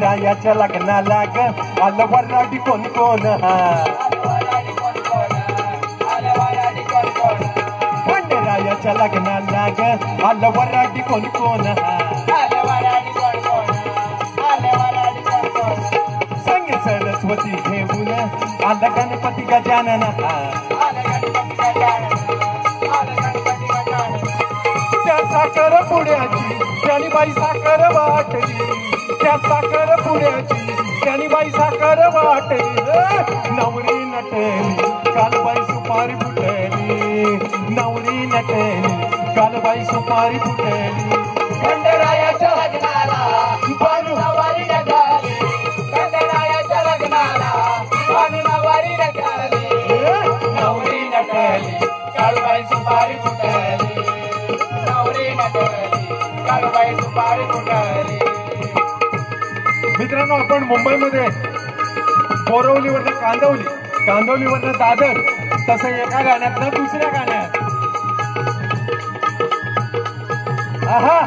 रायाच्या लग्नाला ग आलं वराडी कोण कोण रायाच्या लग्नाला ग आलं वराडी कोण कोण संग सरस्वती घेऊन आलं गणपती गजानन त्या साखर पुण्याची त्यानी बाई साखर वाटली त्या साखर पुण्याची त्यानी बाई साखर वाटली नवरी नटली काल बाई सुपारी फुटली नवरी नटली काल बाई सुपारी फुटली खंडरायाच्या लग्नाला बानू नवारी नगाली खंडरायाच्या लग्नाला बानू नवारी नगाली नवरी नटली काल बाई सुपारी फुटली नवरी नटली काल बाई सुपारी फुटली. मित्रांनो आपण मुंबईमध्ये बोरवलीवरनं कांदवलीवरनं दादर तसं एका गाण्यात दुसऱ्या गाण्यात आहा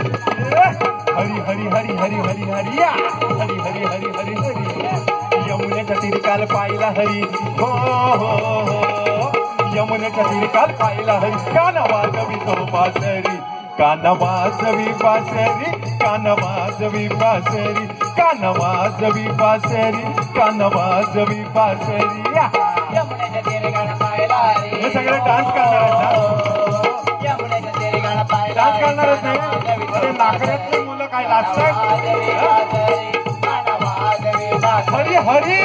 हरी हरी हरी हरी हरी हरी या हरी हरी हरी हरी हरी यमुनेच्या तीरकाल पाहिला हरी हो हो यमुनेच्या तीरकाल पाहिला हरी कान वाजवी तो बासरी कान वाजवी बासरी कान वाजवी बासरी कान वाजवी बासरी कान वाजवी बासरी या यमुनेच्या तीराला पाहिला रे हे सगळे डान्स करणार आहेत ना यमुनेच्या तीराला पाहिला डान्स करणारच नाही अरे नाकऱ्यातले मुलं काय लाजतात हरी हरी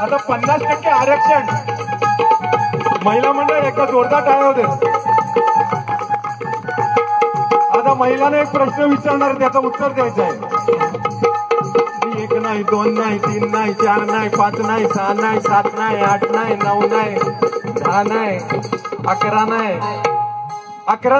आता 50% आरक्षण महिला मंडळ एका जोरदार टाळ्या होते. आता महिलांना एक प्रश्न विचारणार त्याचं उत्तर द्यायचं आहे. 1 नाही 2 नाही 3 नाही 4 नाही 5 नाही 6 नाही 7 नाही 8 नाही 9 नाही 10 नाही 11 नाही 11